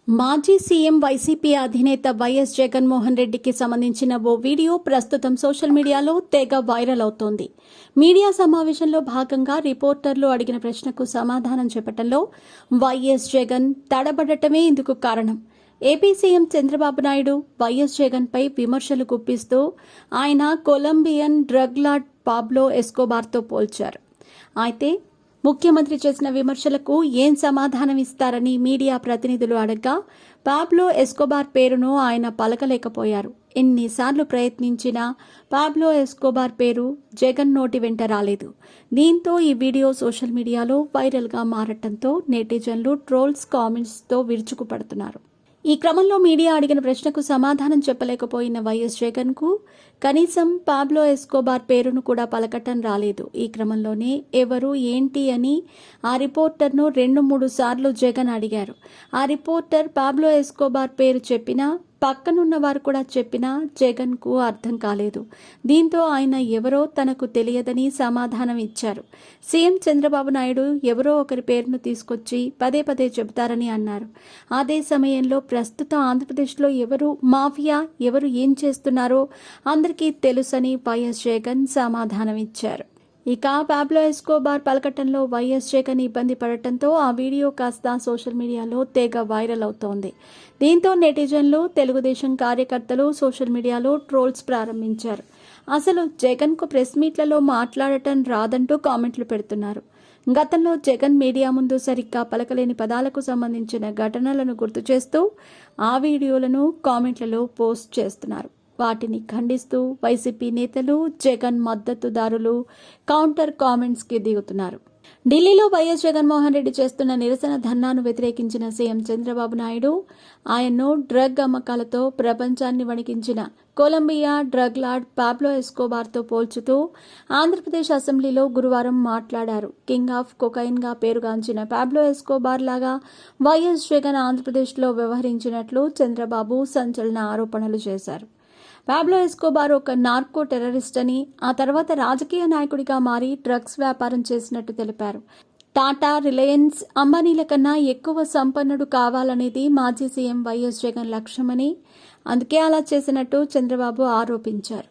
మాజీ CM YCP అధినేత YS Jaganmohan రెడ్డికి సంబంధించిన ఓ వీడియో ప్రస్తుతం సోషల్ మీడియాలో తెగ వైరల్ అవుతోంది. మీడియా సమావేశంలో భాగంగా రిపోర్టర్లు అడిగిన ప్రశ్నకు సమాధానం చెప్పడంలో వైఎస్ జగన్ తడబడటమే ఇందుకు కారణం. AP CM Chandrababu Naidu YS జగన్పై విమర్శలు గుప్పిస్తూ ఆయన కొలంబియన్ డ్రగ్ లార్డ్ పాబ్లో ఎస్కోబార్తో పోల్చారు. అయితే ముఖ్యమంత్రి చేసిన విమర్శలకు ఏం సమాధానం ఇస్తారని మీడియా ప్రతినిధులు అడగ్గా పాబ్లో ఎస్కోబార్ పేరును ఆయన పలకలేకపోయారు. ఎన్నిసార్లు ప్రయత్నించినా పాబ్లో ఎస్కోబార్ పేరు జగన్ నోటి వెంట రాలేదు. దీంతో ఈ వీడియో సోషల్ మీడియాలో వైరల్గా మారటంతో నెటిజన్లు ట్రోల్స్ కామెంట్స్తో విరుచుకుపడుతున్నారు. ఈ క్రమంలో మీడియా అడిగిన ప్రశ్నకు సమాధానం చెప్పలేకపోయిన వైఎస్ జగన్కు కనీసం పాబ్లో ఎస్కోబార్ పేరును కూడా పలకటం రాలేదు. ఈ క్రమంలోనే ఎవరు ఏంటి అని ఆ రిపోర్టర్ను 2-3 సార్లు జగన్ అడిగారు. ఆ రిపోర్టర్ పాబ్లో ఎస్కోబార్ పేరు చెప్పినా పక్కనున్న వారు కూడా చెప్పినా జగన్కు అర్థం కాలేదు. దీంతో ఆయన ఎవరో తనకు తెలియదని సమాధానం ఇచ్చారు. సీఎం చంద్రబాబు నాయుడు ఎవరో ఒకరి పేరును తీసుకొచ్చి పదే పదే చెబుతారని అన్నారు. అదే సమయంలో ప్రస్తుతం ఆంధ్రప్రదేశ్లో ఎవరు మాఫియా, ఎవరు ఏం చేస్తున్నారో అందరికీ తెలుసని వైఎస్ జగన్ సమాధానం ఇచ్చారు. ఇక పాబ్లో ఎస్కోబార్ పలకటంలో వైఎస్ జగన్ ఇబ్బంది పడటంతో ఆ వీడియో కాస్త సోషల్ మీడియాలో తెగ వైరల్ అవుతోంది. దీంతో నెటిజన్లు, తెలుగుదేశం కార్యకర్తలు సోషల్ మీడియాలో ట్రోల్స్ ప్రారంభించారు. అసలు జగన్కు ప్రెస్ మీట్లలో మాట్లాడటం రాదంటూ కామెంట్లు పెడుతున్నారు. గతంలో జగన్ మీడియా ముందు సరిగ్గా పలకలేని పదాలకు సంబంధించిన ఘటనలను గుర్తు చేస్తూ ఆ వీడియోలను కామెంట్లలో పోస్ట్ చేస్తున్నారు. వాటిని ఖండిస్తూ వైసీపీ నేతలు, జగన్ మద్దతుదారులు కౌంటర్ కామెంట్స్కి దిగుతున్నారు. ఢిల్లీలో వైఎస్ జగన్మోహన్ రెడ్డి చేస్తున్న నిరసన ధర్నాను వ్యతిరేకించిన సీఎం చంద్రబాబు నాయుడు ఆయన్ను డ్రగ్ అమ్మకాలతో ప్రపంచాన్ని వణికించిన కొలంబియా డ్రగ్ లార్డ్ పాబ్లో ఎస్కోబార్తో పోల్చుతూ ఆంధ్రప్రదేశ్ అసెంబ్లీలో గురువారం మాట్లాడారు. కింగ్ ఆఫ్ కొకైన్గా పేరుగాంచిన పాబ్లో ఎస్కోబార్ లాగా వైఎస్ జగన్ ఆంధ్రప్రదేశ్లో వ్యవహరించినట్లు చంద్రబాబు సంచలన ఆరోపణలు చేశారు. పాబ్లో ఎస్కోబార్ ఒక నార్కో టెర్రరిస్ట్ అని, ఆ తర్వాత రాజకీయ నాయకుడిగా మారి డ్రగ్స్ వ్యాపారం చేసినట్టు తెలిపారు. టాటా, రిలయన్స్, అంబానీల కన్నా ఎక్కువ సంపన్నుడు కావాలనేది మాజీ సీఎం వైఎస్ జగన్ లక్ష్యమని, అందుకే అలా చేసినట్టు చంద్రబాబు ఆరోపించారు.